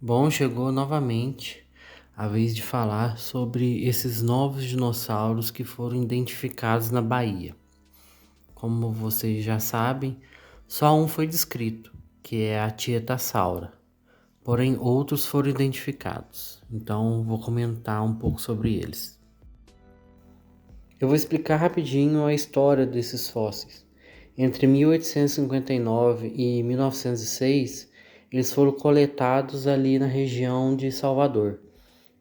Bom, chegou novamente a vez de falar sobre esses novos dinossauros que foram identificados na Bahia. Como vocês já sabem, só um foi descrito, que é a Tietasaura. Porém, outros foram identificados. Então, vou comentar um pouco sobre eles. Eu vou explicar rapidinho a história desses fósseis. Entre 1859 e 1906, eles foram coletados ali na região de Salvador,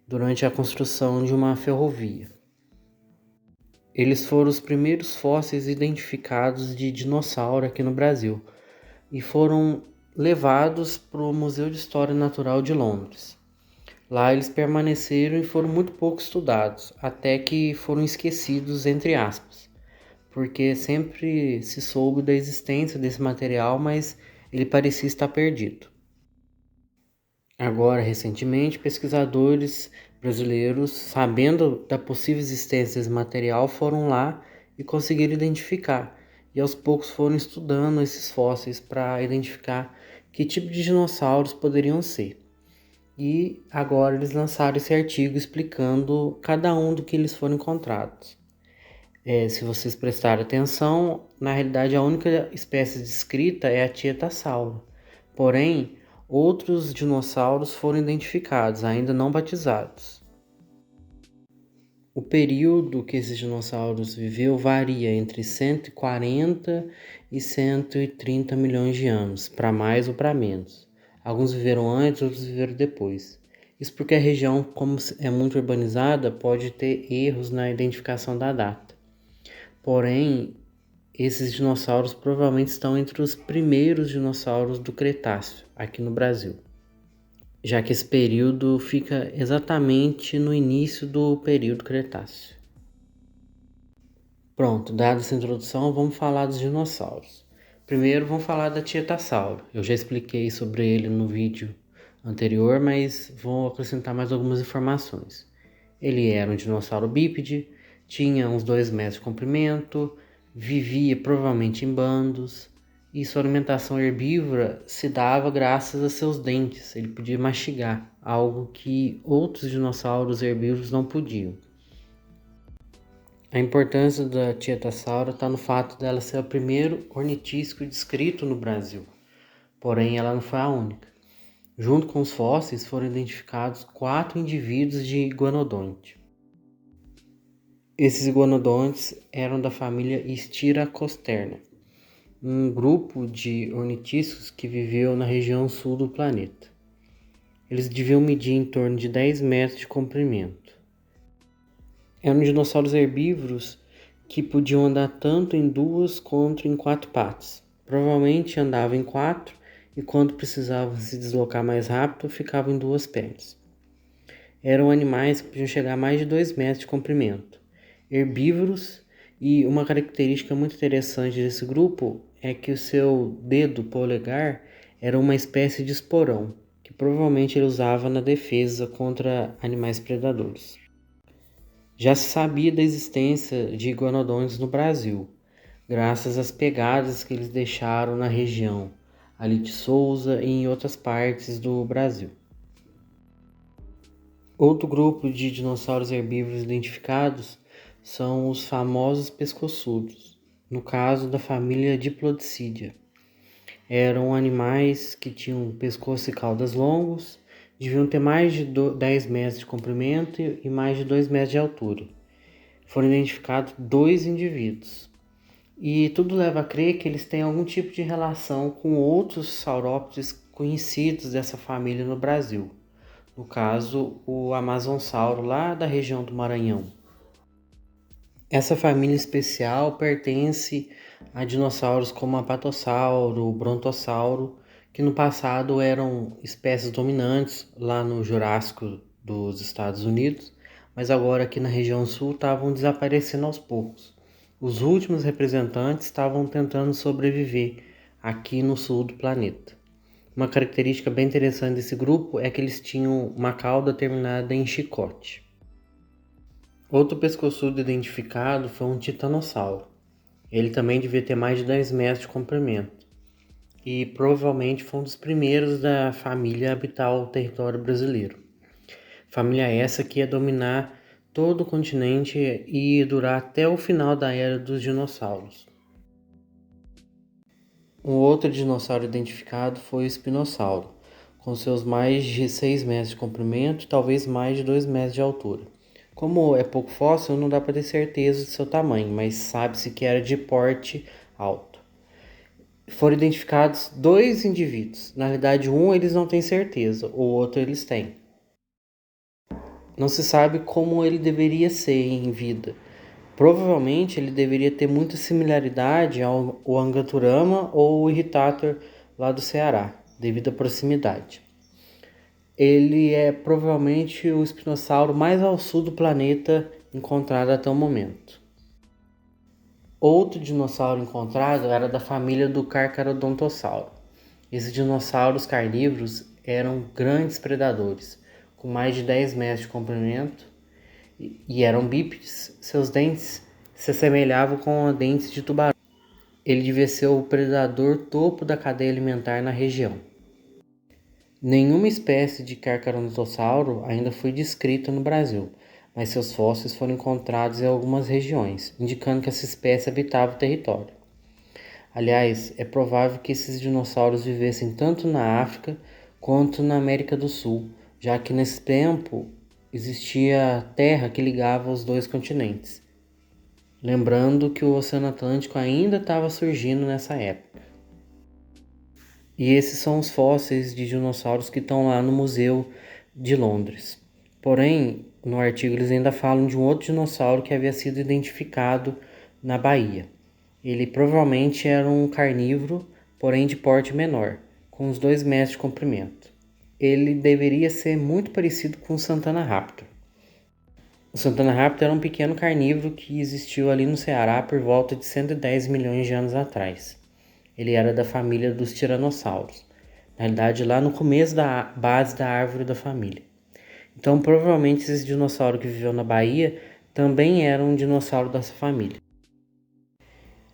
durante a construção de uma ferrovia. Eles foram os primeiros fósseis identificados de dinossauro aqui no Brasil e foram levados para o Museu de História Natural de Londres. Lá eles permaneceram e foram muito pouco estudados, até que foram esquecidos, entre aspas, porque sempre se soube da existência desse material, mas ele parecia estar perdido. Agora, recentemente, pesquisadores brasileiros, sabendo da possível existência desse material, foram lá e conseguiram identificar. E aos poucos foram estudando esses fósseis para identificar que tipo de dinossauros poderiam ser. E agora eles lançaram esse artigo explicando cada um do que eles foram encontrados. Se vocês prestarem atenção, na realidade a única espécie descrita é a Tietasauro. Porém, outros dinossauros foram identificados, ainda não batizados. O período que esses dinossauros viveu varia entre 140 e 130 milhões de anos, para mais ou para menos. Alguns viveram antes, outros viveram depois. Isso porque a região, como é muito urbanizada, pode ter erros na identificação da data. Porém, esses dinossauros provavelmente estão entre os primeiros dinossauros do Cretáceo, aqui no Brasil, já que esse período fica exatamente no início do período Cretáceo. Pronto, dada essa introdução, vamos falar dos dinossauros. Primeiro, vamos falar da Tietasauro. Eu já expliquei sobre ele no vídeo anterior, mas vou acrescentar mais algumas informações. Ele era um dinossauro bípede, tinha uns 2 metros de comprimento, vivia provavelmente em bandos, e sua alimentação herbívora se dava graças a seus dentes. Ele podia mastigar, algo que outros dinossauros herbívoros não podiam. A importância da Tietasauro está no fato dela ser o primeiro ornitísco descrito no Brasil, porém ela não foi a única. Junto com os fósseis foram identificados 4 indivíduos de iguanodonte. Esses iguanodontes eram da família Styracosterna, um grupo de ornitíscos que viveu na região sul do planeta. Eles deviam medir em torno de 10 metros de comprimento. Eram dinossauros herbívoros que podiam andar tanto em 2 quanto em 4 patas. Provavelmente andavam em 4 e quando precisavam se deslocar mais rápido, ficavam em 2 pernas. Eram animais que podiam chegar a mais de 2 metros de comprimento, herbívoros, e uma característica muito interessante desse grupo é que o seu dedo polegar era uma espécie de esporão, que provavelmente ele usava na defesa contra animais predadores. Já se sabia da existência de iguanodontes no Brasil, graças às pegadas que eles deixaram na região, ali de Souza e em outras partes do Brasil. Outro grupo de dinossauros herbívoros identificados são os famosos pescoçudos, no caso da família Diplodocida. Eram animais que tinham pescoço e caudas longos, deviam ter mais de 10 metros de comprimento e mais de 2 metros de altura. Foram identificados 2 indivíduos. E tudo leva a crer que eles têm algum tipo de relação com outros saurópodes conhecidos dessa família no Brasil. No caso, o Amazonsauro lá da região do Maranhão. Essa família especial pertence a dinossauros como a Apatossauro, o Brontossauro, que no passado eram espécies dominantes lá no Jurássico dos Estados Unidos, mas agora aqui na região sul estavam desaparecendo aos poucos. Os últimos representantes estavam tentando sobreviver aqui no sul do planeta. Uma característica bem interessante desse grupo é que eles tinham uma cauda terminada em chicote. Outro pescoçudo identificado foi um titanossauro. Ele também devia ter mais de 10 metros de comprimento. e provavelmente foi um dos primeiros da família a habitar o território brasileiro. Família essa que ia dominar todo o continente e ia durar até o final da era dos dinossauros. Um outro dinossauro identificado foi o espinossauro, com seus mais de 6 metros de comprimento e talvez mais de 2 metros de altura. Como é pouco fóssil, não dá para ter certeza do seu tamanho, mas sabe-se que era de porte alto. Foram identificados dois indivíduos. Na realidade, um eles não têm certeza, o outro eles têm. Não se sabe como ele deveria ser em vida. Provavelmente ele deveria ter muita similaridade ao Angaturama ou o Irritator lá do Ceará, devido à proximidade. Ele é provavelmente o espinossauro mais ao sul do planeta encontrado até o momento. Outro dinossauro encontrado era da família do Carcharodontosauro. Esses dinossauros carnívoros eram grandes predadores, com mais de 10 metros de comprimento e eram bípedes. Seus dentes se assemelhavam com dentes de tubarão. Ele devia ser o predador topo da cadeia alimentar na região. Nenhuma espécie de Carcharodontosauro ainda foi descrita no Brasil, mas seus fósseis foram encontrados em algumas regiões, indicando que essa espécie habitava o território. Aliás, é provável que esses dinossauros vivessem tanto na África quanto na América do Sul, já que nesse tempo existia terra que ligava os dois continentes. Lembrando que o Oceano Atlântico ainda estava surgindo nessa época. E esses são os fósseis de dinossauros que estão lá no Museu de Londres. Porém, no artigo eles ainda falam de um outro dinossauro que havia sido identificado na Bahia. Ele provavelmente era um carnívoro, porém de porte menor, com uns 2 metros de comprimento. Ele deveria ser muito parecido com o Santana Raptor. O Santana Raptor era um pequeno carnívoro que existiu ali no Ceará por volta de 110 milhões de anos atrás. Ele era da família dos tiranossauros, na realidade lá no começo da base da árvore da família. Então provavelmente esse dinossauro que viveu na Bahia também era um dinossauro dessa família.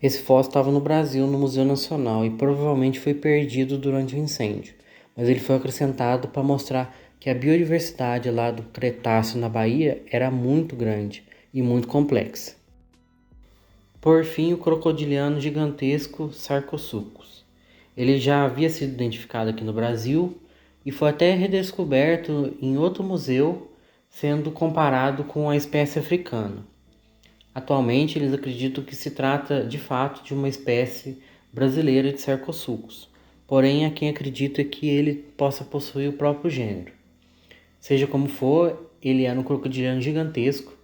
Esse fóssil estava no Brasil, no Museu Nacional, e provavelmente foi perdido durante o incêndio, mas ele foi acrescentado para mostrar que a biodiversidade lá do Cretáceo na Bahia era muito grande e muito complexa. Por fim, o crocodiliano gigantesco Sarcosuchus. Ele já havia sido identificado aqui no Brasil e foi até redescoberto em outro museu, sendo comparado com a espécie africana. Atualmente, eles acreditam que se trata de fato de uma espécie brasileira de Sarcosuchus, porém há quem acredita que ele possa possuir o próprio gênero. Seja como for, ele era um crocodiliano gigantesco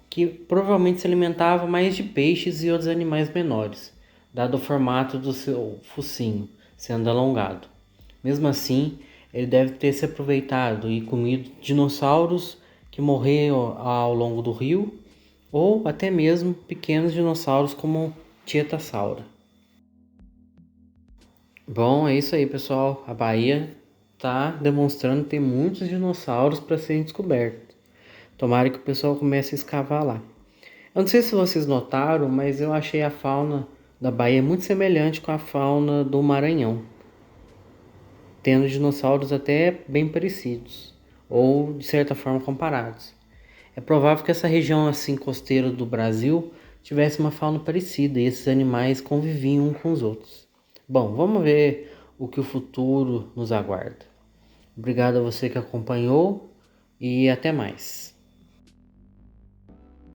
que provavelmente se alimentava mais de peixes e outros animais menores, dado o formato do seu focinho sendo alongado. Mesmo assim, ele deve ter se aproveitado e comido dinossauros que morreram ao longo do rio, ou até mesmo pequenos dinossauros como Tietasaura. Bom, é isso aí, pessoal. A Bahia está demonstrando ter muitos dinossauros para serem descobertos. Tomara que o pessoal comece a escavar lá. Eu não sei se vocês notaram, mas eu achei a fauna da Bahia muito semelhante com a fauna do Maranhão, tendo dinossauros até bem parecidos, ou de certa forma comparados. É provável que essa região assim costeira do Brasil tivesse uma fauna parecida e esses animais conviviam uns com os outros. Bom, vamos ver o que o futuro nos aguarda. Obrigado a você que acompanhou e até mais.